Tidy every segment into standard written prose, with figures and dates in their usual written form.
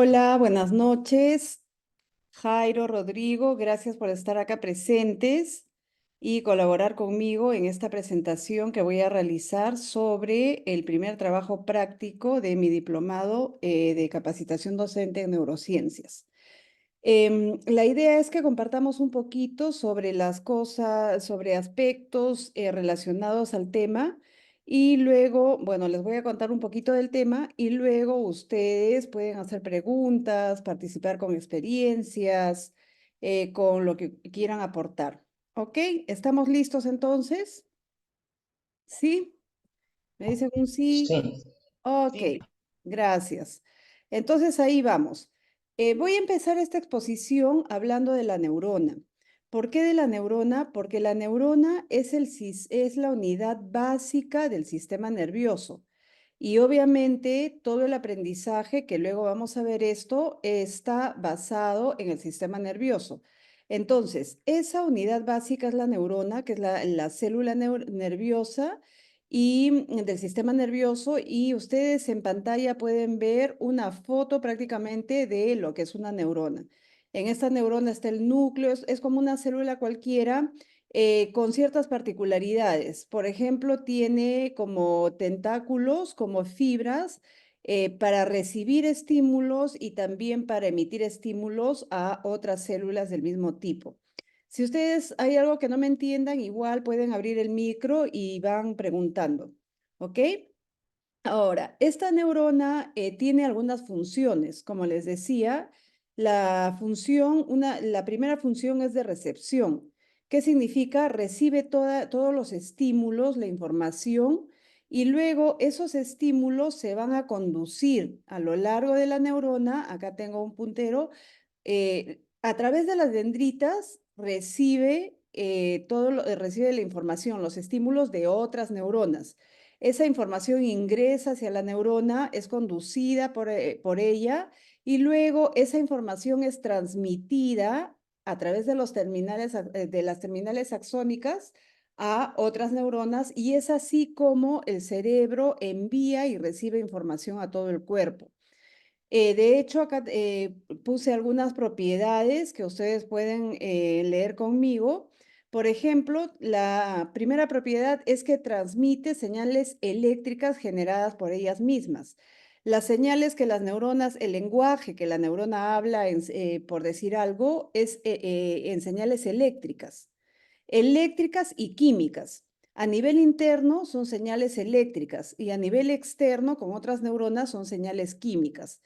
Hola, buenas noches. Jairo, Rodrigo, gracias por estar acá presentes y colaborar conmigo en esta presentación que voy a realizar sobre el primer trabajo práctico de mi diplomado de capacitación docente en neurociencias. La idea es que compartamos un poquito sobre las cosas, sobre aspectos relacionados al tema y luego, bueno, les voy a contar un poquito del tema y luego ustedes pueden hacer preguntas, participar con experiencias, con lo que quieran aportar. ¿Ok? ¿Estamos listos entonces? ¿Sí? ¿Me dicen un sí? Sí, Ok, sí, gracias. Entonces ahí vamos. Voy a empezar esta exposición hablando de la neurona. ¿Por qué de la neurona? Porque la neurona es la unidad básica del sistema nervioso. Y obviamente todo el aprendizaje, que luego vamos a ver esto, está basado en el sistema nervioso. Entonces, esa unidad básica es la neurona, que es la célula nerviosa y del sistema nervioso, y ustedes en pantalla pueden ver una foto prácticamente de lo que es una neurona. En esta neurona está el núcleo, es como una célula cualquiera con ciertas particularidades. Por ejemplo, tiene como tentáculos, como fibras, para recibir estímulos y también para emitir estímulos a otras células del mismo tipo. Si ustedes hay algo que no me entiendan, igual pueden abrir el micro y van preguntando, ¿ok? Ahora, esta neurona tiene algunas funciones. Como les decía, la primera función es de recepción. ¿Qué significa? Recibe todos los estímulos, la información, y luego esos estímulos se van a conducir a lo largo de la neurona. Acá tengo un puntero a través de las dendritas recibe la información, los estímulos de otras neuronas. Esa información ingresa hacia la neurona, es conducida por ella y luego esa información es transmitida a través de de las terminales axónicas a otras neuronas, y es así como el cerebro envía y recibe información a todo el cuerpo. De hecho, acá puse algunas propiedades que ustedes pueden leer conmigo. Por ejemplo, la primera propiedad es que transmite señales eléctricas generadas por ellas mismas. Las señales que las neuronas, el lenguaje que la neurona habla, por decir algo, es en señales eléctricas y químicas. A nivel interno son señales eléctricas y a nivel externo con otras neuronas son señales químicas.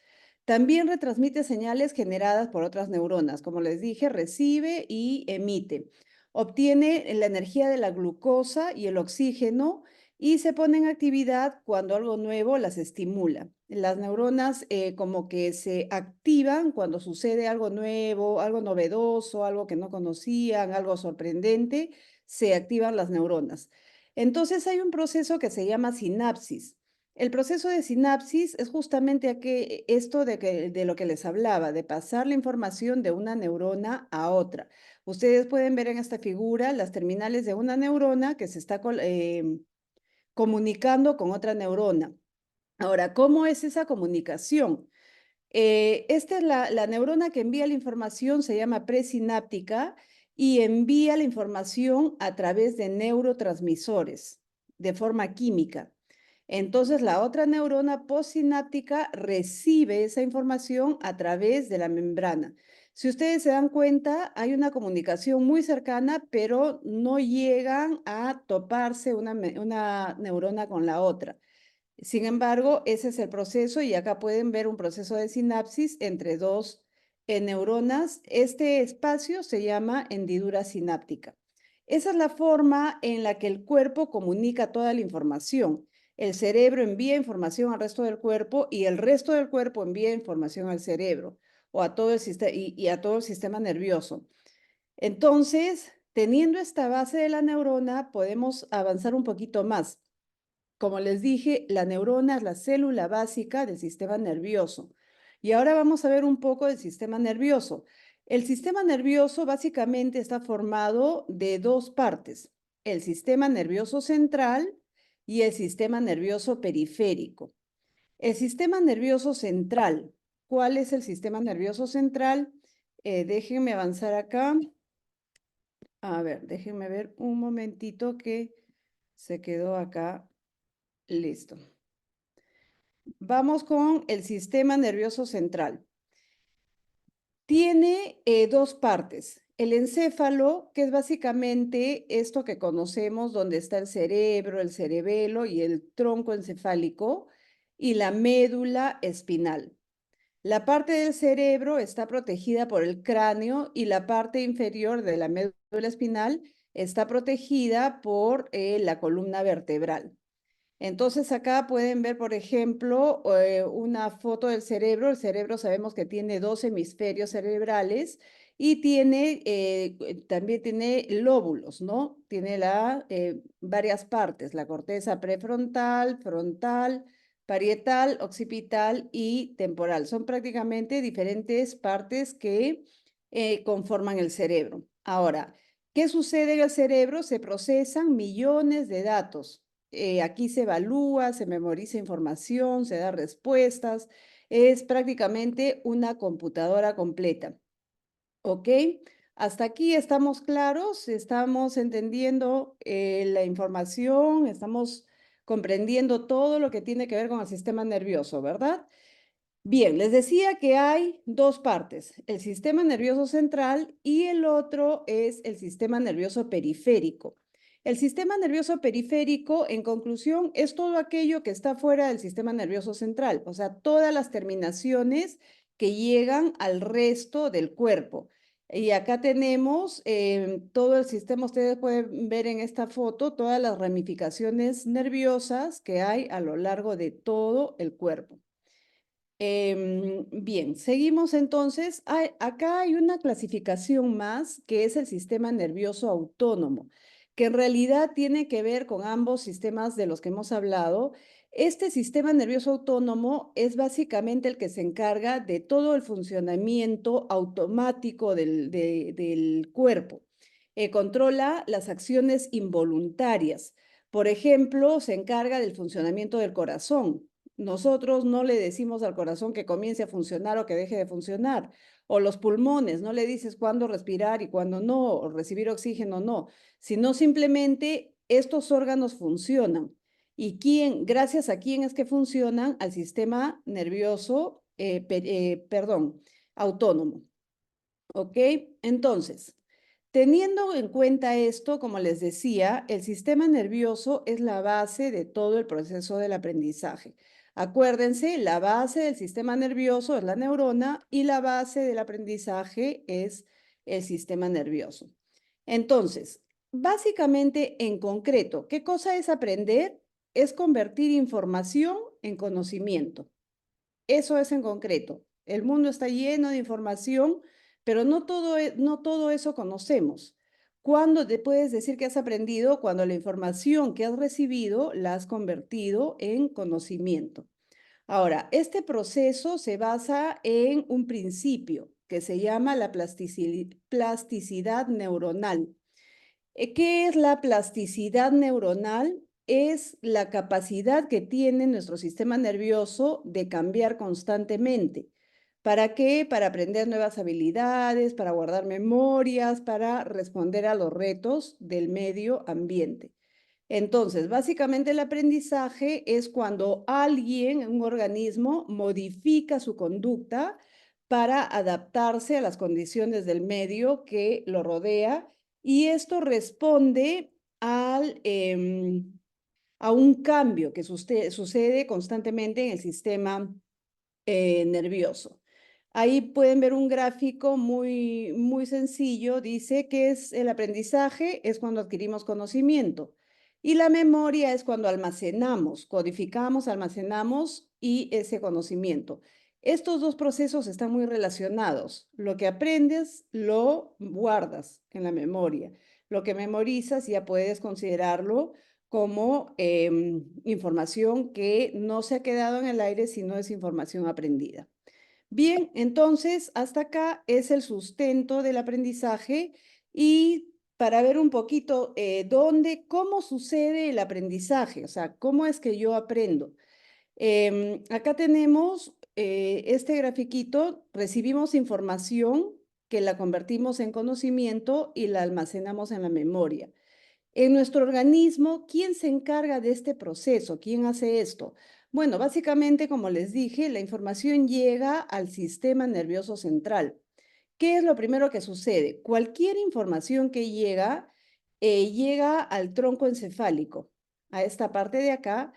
También retransmite señales generadas por otras neuronas. Como les dije, recibe y emite. Obtiene la energía de la glucosa y el oxígeno y se pone en actividad cuando algo nuevo las estimula. Las neuronas como que se activan cuando sucede algo nuevo, algo novedoso, algo que no conocían, algo sorprendente, se activan las neuronas. Entonces hay un proceso que se llama sinapsis. El proceso de sinapsis es justamente esto de lo que les hablaba, de pasar la información de una neurona a otra. Ustedes pueden ver en esta figura las terminales de una neurona que se está comunicando con otra neurona. Ahora, ¿cómo es esa comunicación? Esta es la neurona que envía la información, se llama presináptica y envía la información a través de neurotransmisores de forma química. Entonces, la otra neurona postsináptica recibe esa información a través de la membrana. Si ustedes se dan cuenta, hay una comunicación muy cercana, pero no llegan a toparse una neurona con la otra. Sin embargo, ese es el proceso y acá pueden ver un proceso de sinapsis entre dos neuronas. Este espacio se llama hendidura sináptica. Esa es la forma en la que el cuerpo comunica toda la información. El cerebro envía información al resto del cuerpo y el resto del cuerpo envía información al cerebro o a todo y a todo el sistema nervioso. Entonces, teniendo esta base de la neurona, podemos avanzar un poquito más. Como les dije, la neurona es la célula básica del sistema nervioso. Y ahora vamos a ver un poco del sistema nervioso. El sistema nervioso básicamente está formado de dos partes, el sistema nervioso central y el sistema nervioso periférico. El sistema nervioso central cuál es el sistema nervioso central. Déjenme avanzar acá. A ver, déjenme ver un momentito que se quedó acá. Listo. Vamos con el sistema nervioso central. Tiene dos partes. El encéfalo, que es básicamente esto que conocemos, donde está el cerebro, el cerebelo y el tronco encefálico, y la médula espinal. La parte del cerebro está protegida por el cráneo y la parte inferior de la médula espinal está protegida por la columna vertebral. Entonces acá pueden ver, por ejemplo, una foto del cerebro. El cerebro sabemos que tiene dos hemisferios cerebrales y tiene, también tiene lóbulos, ¿no? Tiene varias partes, la corteza prefrontal, frontal, parietal, occipital y temporal. Son prácticamente diferentes partes que conforman el cerebro. Ahora, ¿qué sucede en el cerebro? Se procesan millones de datos. Aquí se evalúa, se memoriza información, se da respuestas. Es prácticamente una computadora completa. ¿Ok? Hasta aquí estamos claros, estamos entendiendo la información, estamos comprendiendo todo lo que tiene que ver con el sistema nervioso, ¿verdad? Bien, les decía que hay dos partes, el sistema nervioso central y el otro es el sistema nervioso periférico. El sistema nervioso periférico, en conclusión, es todo aquello que está fuera del sistema nervioso central, o sea, todas las terminaciones que llegan al resto del cuerpo. Y acá tenemos todo el sistema, ustedes pueden ver en esta foto todas las ramificaciones nerviosas que hay a lo largo de todo el cuerpo. Bien, seguimos entonces. Acá hay una clasificación más que es el sistema nervioso autónomo, que en realidad tiene que ver con ambos sistemas de los que hemos hablado. Este sistema nervioso autónomo es básicamente el que se encarga de todo el funcionamiento automático del cuerpo. Controla las acciones involuntarias. Por ejemplo, se encarga del funcionamiento del corazón. Nosotros no le decimos al corazón que comience a funcionar o que deje de funcionar. O los pulmones, no le dices cuándo respirar y cuándo no, o recibir oxígeno no, sino simplemente estos órganos funcionan. ¿Y quién, gracias a quién es que funcionan? Al sistema nervioso, perdón, autónomo. ¿Ok? Entonces, teniendo en cuenta esto, como les decía, el sistema nervioso es la base de todo el proceso del aprendizaje. Acuérdense, la base del sistema nervioso es la neurona y la base del aprendizaje es el sistema nervioso. Entonces, básicamente, en concreto, ¿qué cosa es aprender? Es convertir información en conocimiento. Eso es en concreto. El mundo está lleno de información, pero no todo eso conocemos. ¿Cuándo te puedes decir que has aprendido? Cuando la información que has recibido la has convertido en conocimiento. Ahora, este proceso se basa en un principio que se llama la plasticidad neuronal. ¿Qué es la plasticidad neuronal? Es la capacidad que tiene nuestro sistema nervioso de cambiar constantemente. ¿Para qué? Para aprender nuevas habilidades, para guardar memorias, para responder a los retos del medio ambiente. Entonces, básicamente el aprendizaje es cuando alguien, un organismo, modifica su conducta para adaptarse a las condiciones del medio que lo rodea y esto responde a un cambio que sucede constantemente en el sistema nervioso. Ahí pueden ver un gráfico muy sencillo. Dice que es el aprendizaje, es cuando adquirimos conocimiento. Y la memoria es cuando almacenamos, codificamos, almacenamos y ese conocimiento. Estos dos procesos están muy relacionados. Lo que aprendes lo guardas en la memoria. Lo que memorizas ya puedes considerarlo como información que no se ha quedado en el aire, sino es información aprendida. Bien, entonces hasta acá es el sustento del aprendizaje y para ver un poquito cómo sucede el aprendizaje, o sea, cómo es que yo aprendo. Acá tenemos este grafiquito, recibimos información que la convertimos en conocimiento y la almacenamos en la memoria. En nuestro organismo, ¿quién se encarga de este proceso? ¿Quién hace esto? Bueno, básicamente, como les dije, la información llega al sistema nervioso central. ¿Qué es lo primero que sucede? Cualquier información que llega, llega al tronco encefálico, a esta parte de acá,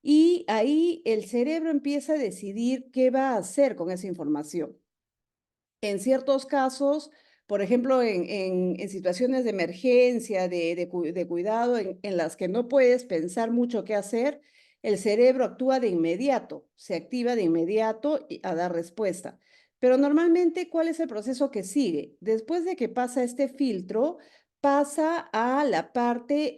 y ahí el cerebro empieza a decidir qué va a hacer con esa información. En ciertos casos, por ejemplo, en situaciones de emergencia, de cuidado, en las que no puedes pensar mucho qué hacer, el cerebro actúa de inmediato, se activa de inmediato a dar respuesta. Pero normalmente, ¿cuál es el proceso que sigue? Después de que pasa este filtro, pasa a la parte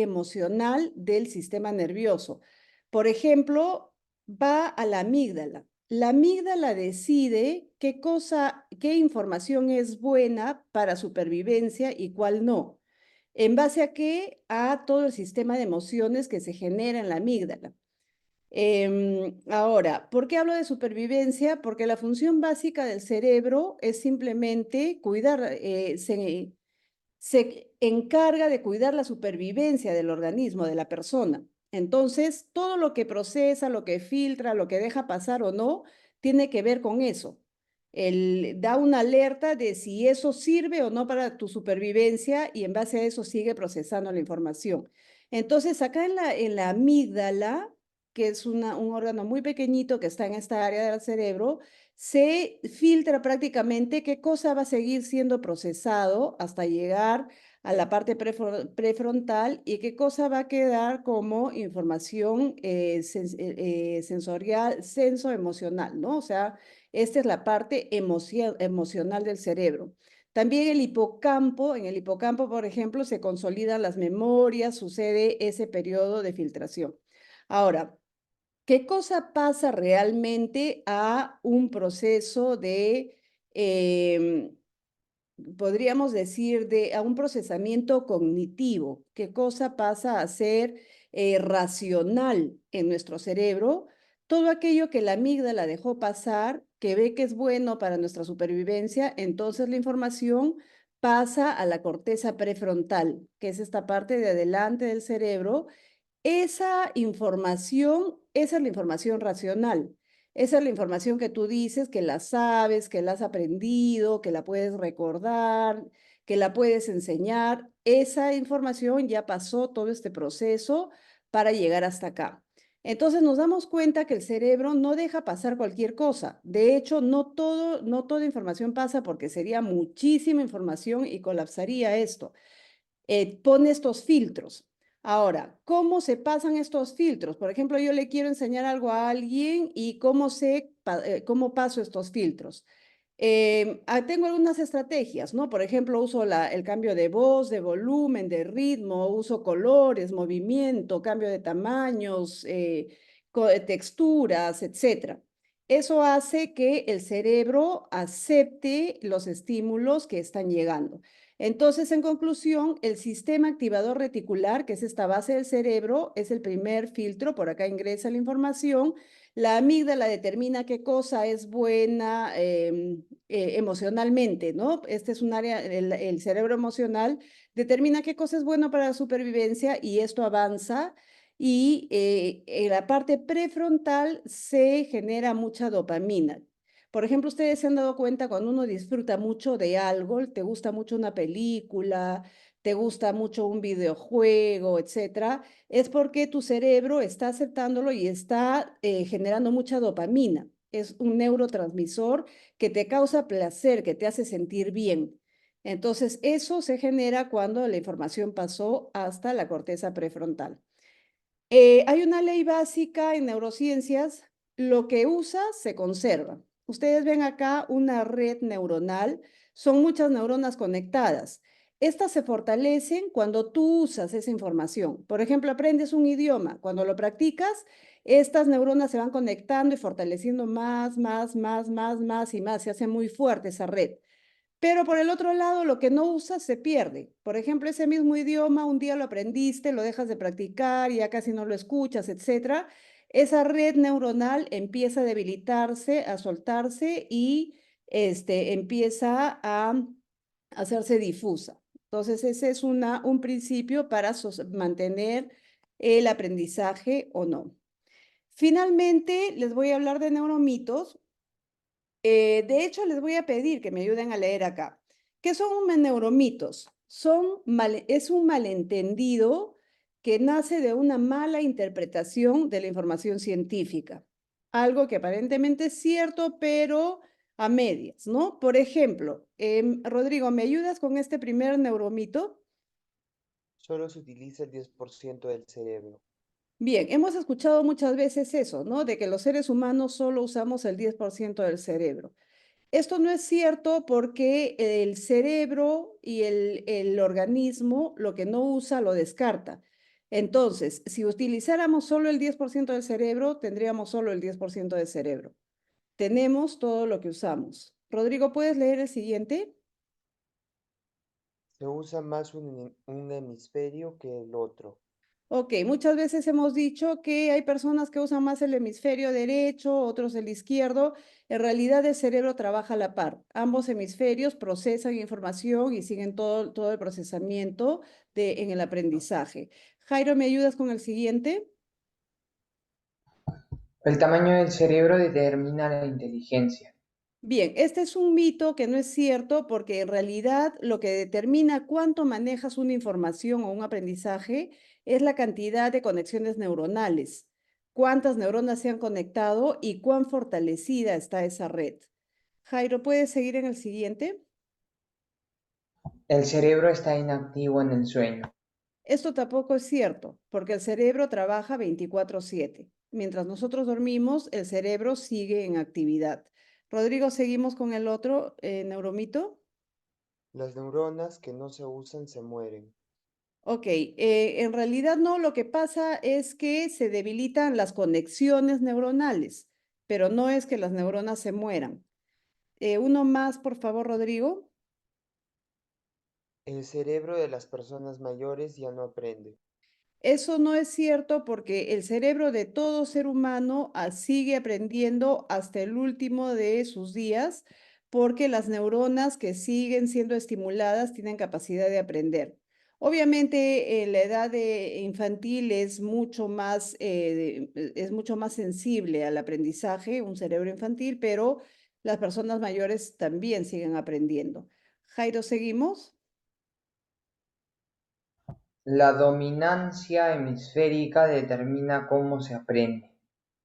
emocional del sistema nervioso. Por ejemplo, va a la amígdala. La amígdala decide qué información es buena para supervivencia y cuál no. ¿En base a qué? A todo el sistema de emociones que se genera en la amígdala. Ahora, ¿por qué hablo de supervivencia? Porque la función básica del cerebro es simplemente cuidar, se encarga de cuidar la supervivencia del organismo, de la persona. Entonces, todo lo que procesa, lo que filtra, lo que deja pasar o no, tiene que ver con eso. Da una alerta de si eso sirve o no para tu supervivencia y en base a eso sigue procesando la información. Entonces, acá en la amígdala, que es un órgano muy pequeñito que está en esta área del cerebro, se filtra prácticamente qué cosa va a seguir siendo procesado hasta llegar a la parte prefrontal y qué cosa va a quedar como información sensorial, sensoemocional, ¿no? O sea, esta es la parte emocional del cerebro. También en el hipocampo, por ejemplo, se consolidan las memorias, sucede ese periodo de filtración. Ahora, ¿qué cosa pasa realmente a un proceso podríamos decir, a un procesamiento cognitivo? ¿Qué cosa pasa a ser racional en nuestro cerebro? Todo aquello que la amígdala dejó pasar, que ve que es bueno para nuestra supervivencia, entonces la información pasa a la corteza prefrontal, que es esta parte de adelante del cerebro. Esa es la información racional. Esa es la información que tú dices que la sabes, que la has aprendido, que la puedes recordar, que la puedes enseñar. Esa información ya pasó todo este proceso para llegar hasta acá. Entonces nos damos cuenta que el cerebro no deja pasar cualquier cosa. De hecho, no toda información pasa porque sería muchísima información y colapsaría esto. Pone estos filtros. Ahora, ¿cómo se pasan estos filtros? Por ejemplo, yo le quiero enseñar algo a alguien y cómo paso estos filtros. Tengo algunas estrategias, ¿no? Por ejemplo, uso el cambio de voz, de volumen, de ritmo, uso colores, movimiento, cambio de tamaños, texturas, etcétera. Eso hace que el cerebro acepte los estímulos que están llegando. Entonces, en conclusión, el sistema activador reticular, que es esta base del cerebro, es el primer filtro, por acá ingresa la información. La amígdala determina qué cosa es buena emocionalmente, ¿no? Este es un área, el cerebro emocional determina qué cosa es bueno para la supervivencia y esto avanza. Y en la parte prefrontal se genera mucha dopamina. Por ejemplo, ustedes se han dado cuenta cuando uno disfruta mucho de algo, te gusta mucho una película, te gusta mucho un videojuego, etcétera, es porque tu cerebro está aceptándolo y está generando mucha dopamina. Es un neurotransmisor que te causa placer, que te hace sentir bien. Entonces, eso se genera cuando la información pasó hasta la corteza prefrontal. Hay una ley básica en neurociencias, lo que usas se conserva. Ustedes ven acá una red neuronal, son muchas neuronas conectadas. Estas se fortalecen cuando tú usas esa información. Por ejemplo, aprendes un idioma. Cuando lo practicas, estas neuronas se van conectando y fortaleciendo más y más. Se hace muy fuerte esa red. Pero por el otro lado, lo que no usas se pierde. Por ejemplo, ese mismo idioma, un día lo aprendiste, lo dejas de practicar, ya casi no lo escuchas, etcétera. esa red neuronal empieza a debilitarse, a soltarse y empieza a hacerse difusa. Entonces, ese es un principio para mantener el aprendizaje o no. Finalmente, les voy a hablar de neuromitos. De hecho, les voy a pedir que me ayuden a leer acá. ¿Qué son neuromitos? Es un malentendido que nace de una mala interpretación de la información científica. Algo que aparentemente es cierto, pero a medias, ¿no? Por ejemplo, Rodrigo, ¿me ayudas con este primer neuromito? Solo se utiliza el 10% del cerebro. Bien, hemos escuchado muchas veces eso, ¿no? De que los seres humanos solo usamos el 10% del cerebro. Esto no es cierto porque el cerebro y el organismo lo que no usa lo descarta. Entonces, si utilizáramos solo el 10% del cerebro, tendríamos solo el 10% del cerebro. Tenemos todo lo que usamos. Rodrigo, ¿puedes leer el siguiente? Se usa más un hemisferio que el otro. Ok, muchas veces hemos dicho que hay personas que usan más el hemisferio derecho, otros el izquierdo. En realidad el cerebro trabaja a la par. Ambos hemisferios procesan información y siguen todo el procesamiento en el aprendizaje. Jairo, ¿me ayudas con el siguiente? El tamaño del cerebro determina la inteligencia. Bien, este es un mito que no es cierto porque en realidad lo que determina cuánto manejas una información o un aprendizaje es la cantidad de conexiones neuronales, cuántas neuronas se han conectado y cuán fortalecida está esa red. Jairo, ¿puedes seguir en el siguiente? El cerebro está inactivo en el sueño. Esto tampoco es cierto porque el cerebro trabaja 24/7. Mientras nosotros dormimos, el cerebro sigue en actividad. Rodrigo, seguimos con el otro neuromito. Las neuronas que no se usan se mueren. Ok, en realidad no, lo que pasa es que se debilitan las conexiones neuronales, pero no es que las neuronas se mueran. Uno más, por favor, Rodrigo. El cerebro de las personas mayores ya no aprende. Eso no es cierto porque el cerebro de todo ser humano sigue aprendiendo hasta el último de sus días porque las neuronas que siguen siendo estimuladas tienen capacidad de aprender. Obviamente, la edad infantil es mucho más sensible al aprendizaje, un cerebro infantil, pero las personas mayores también siguen aprendiendo. Jairo, ¿seguimos? La dominancia hemisférica determina cómo se aprende.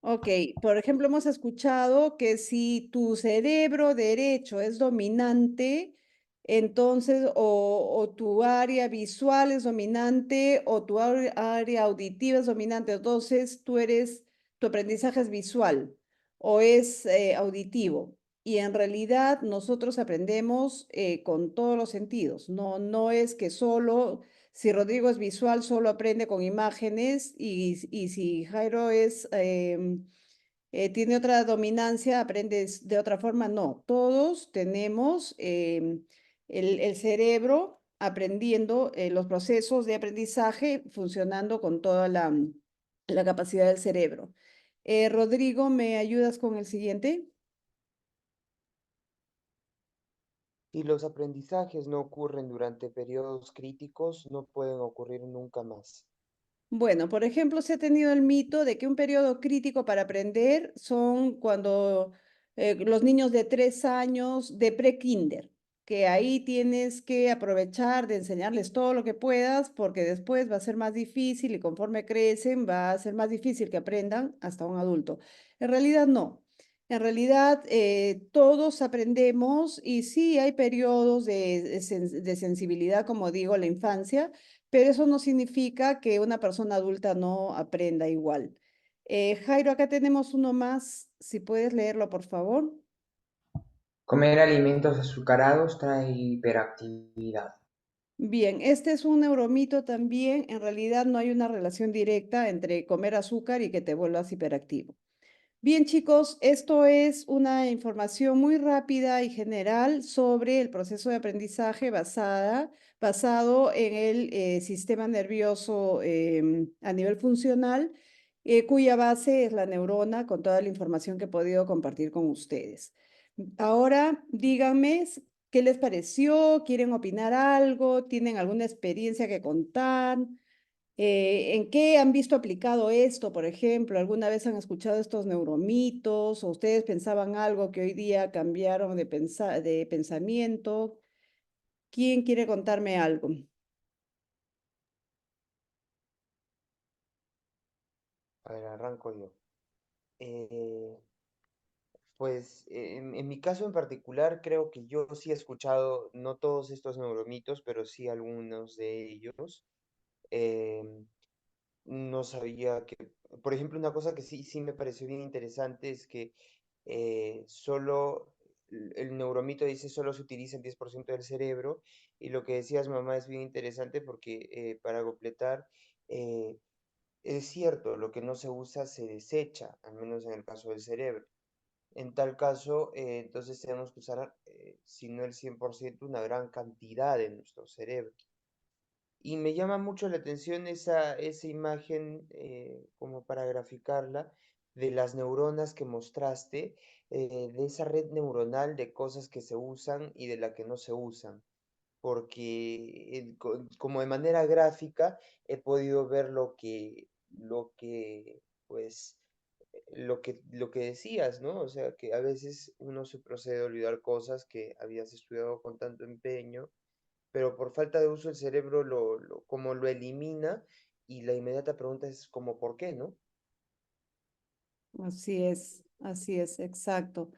Ok, por ejemplo, hemos escuchado que si tu cerebro derecho es dominante, entonces, o tu área visual es dominante, o tu área auditiva es dominante, entonces tu aprendizaje es visual o es auditivo. Y en realidad nosotros aprendemos con todos los sentidos. No, no es que solo si Rodrigo es visual, solo aprende con imágenes y si Jairo tiene otra dominancia, aprende de otra forma. No, todos tenemos el cerebro aprendiendo los procesos de aprendizaje funcionando con toda la capacidad del cerebro. Rodrigo, ¿me ayudas con el siguiente? Si los aprendizajes no ocurren durante periodos críticos, no pueden ocurrir nunca más. Bueno, por ejemplo, se ha tenido el mito de que un periodo crítico para aprender son cuando los niños de 3 años de pre-kinder, que ahí tienes que aprovechar de enseñarles todo lo que puedas, porque después va a ser más difícil y conforme crecen va a ser más difícil que aprendan hasta un adulto. En realidad no. En realidad todos aprendemos y sí hay periodos de sensibilidad, como digo, la infancia, pero eso no significa que una persona adulta no aprenda igual. Jairo, acá tenemos uno más. Si puedes leerlo, por favor. Comer alimentos azucarados trae hiperactividad. Bien, este es un neuromito también. En realidad no hay una relación directa entre comer azúcar y que te vuelvas hiperactivo. Bien, chicos, esto es una información muy rápida y general sobre el proceso de aprendizaje basado en el sistema nervioso a nivel funcional. cuya base es la neurona con toda la información que he podido compartir con ustedes. Ahora, díganme qué les pareció, quieren opinar algo, tienen alguna experiencia que contar. ¿En qué han visto aplicado esto, por ejemplo? ¿Alguna vez han escuchado estos neuromitos o ustedes pensaban algo que hoy día cambiaron de pensamiento? ¿Quién quiere contarme algo? A ver, arranco yo. Eh, Pues en mi caso en particular creo que yo sí he escuchado, no todos estos neuromitos, pero sí algunos de ellos. Em, no sabía que, por ejemplo, una cosa que sí me pareció bien interesante es que solo el neuromito dice solo se utiliza el 10% del cerebro, y lo que decías, mamá, es bien interesante porque para completar, eh, es cierto, lo que no se usa se desecha, al menos en el caso del cerebro. En tal caso, entonces tenemos que usar, si no el 100%, una gran cantidad de nuestro cerebro. Y me llama mucho la atención esa imagen, como para graficarla, de las neuronas que mostraste, de esa red neuronal de cosas que se usan y de la que no se usan. Porque como de manera gráfica he podido ver pues, lo que decías, ¿no? O sea, que a veces uno se procede a olvidar cosas que habías estudiado con tanto empeño, pero por falta de uso el cerebro como lo elimina, y la inmediata pregunta es como, ¿por qué, no? Así es, exacto.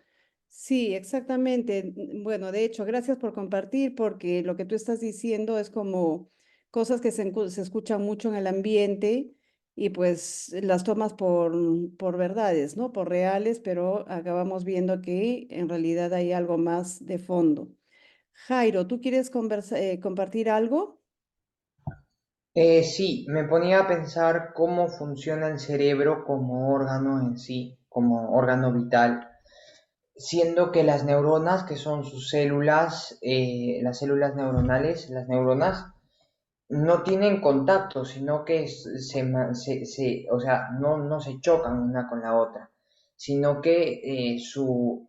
Sí, exactamente. Bueno, de hecho, gracias por compartir, porque lo que tú estás diciendo es como cosas que se escuchan mucho en el ambiente y pues las tomas por verdades, ¿no? Por reales, pero acabamos viendo que en realidad hay algo más de fondo. Jairo, ¿tú quieres compartir algo? Sí, me ponía a pensar cómo funciona el cerebro como órgano en sí, como órgano vital, siendo que las neuronas, que son sus células, las células neuronales, las neuronas, no tienen contacto, sino que o sea, no se chocan una con la otra, sino que su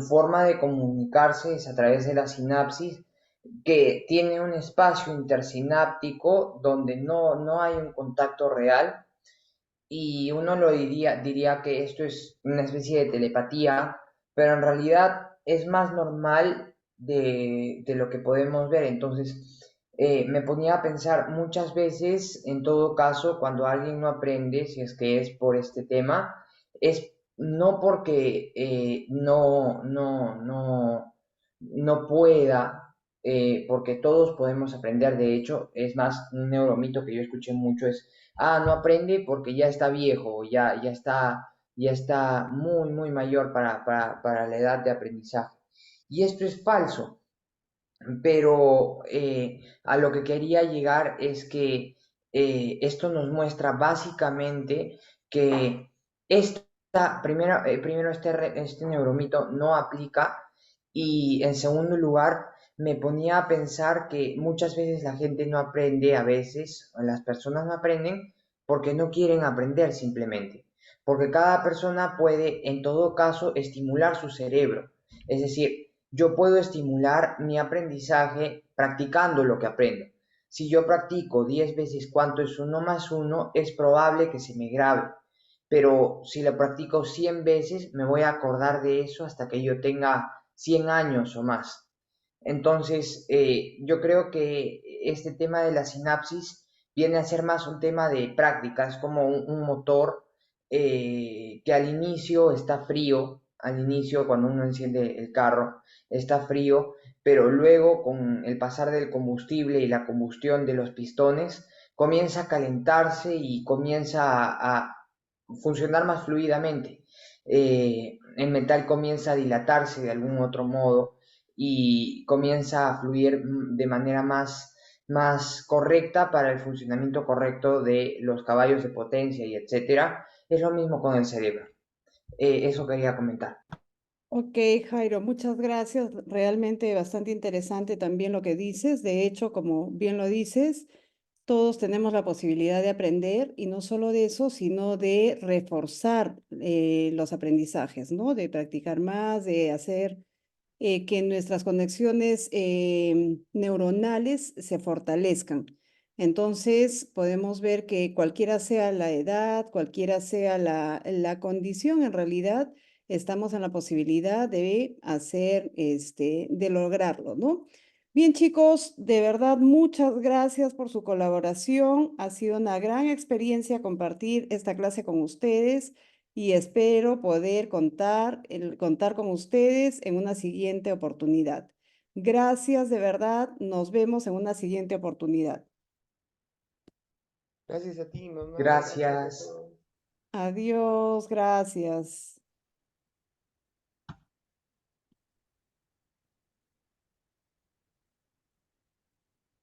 forma de comunicarse es a través de la sinapsis, que tiene un espacio intersináptico donde no hay un contacto real, y uno diría que esto es una especie de telepatía, pero en realidad es más normal de lo que podemos ver. Entonces, me ponía a pensar muchas veces, en todo caso, cuando alguien no aprende, si es que es por este tema, es no porque no pueda, porque todos podemos aprender. De hecho, es más, un neuromito que yo escuché mucho es: no aprende porque ya está viejo, ya está muy, muy mayor para la edad de aprendizaje. Y esto es falso, pero a lo que quería llegar es que esto nos muestra básicamente que primero este neuromito no aplica, y en segundo lugar me ponía a pensar que muchas veces la gente no aprende, a veces las personas no aprenden porque no quieren aprender simplemente, porque cada persona puede en todo caso estimular su cerebro, es decir, yo puedo estimular mi aprendizaje practicando lo que aprendo. Si yo practico 10 veces cuánto es 1 más 1, es probable que se me grabe. Pero si lo practico 100 veces, me voy a acordar de eso hasta que yo tenga 100 años o más. Entonces, yo creo que este tema de la sinapsis viene a ser más un tema de práctica, es como un motor que al inicio está frío, al inicio cuando uno enciende el carro está frío, pero luego con el pasar del combustible y la combustión de los pistones comienza a calentarse y comienza a funcionar más fluidamente. El metal comienza a dilatarse de algún otro modo y comienza a fluir de manera más correcta para el funcionamiento correcto de los caballos de potencia y etcétera. Es lo mismo con el cerebro. Eso quería comentar. Ok, Jairo, muchas gracias. Realmente bastante interesante también lo que dices. De hecho, como bien lo dices, Todos tenemos la posibilidad de aprender y no solo de eso, sino de reforzar los aprendizajes, ¿no? De practicar más, de hacer que nuestras conexiones neuronales se fortalezcan. Entonces, podemos ver que cualquiera sea la edad, cualquiera sea la condición, en realidad estamos en la posibilidad de hacer, de lograrlo, ¿no? Bien, chicos, de verdad, muchas gracias por su colaboración. Ha sido una gran experiencia compartir esta clase con ustedes y espero poder contar con ustedes en una siguiente oportunidad. Gracias, de verdad. Nos vemos en una siguiente oportunidad. Gracias a ti, mamá. Gracias a Gracias. todos. Adiós, gracias.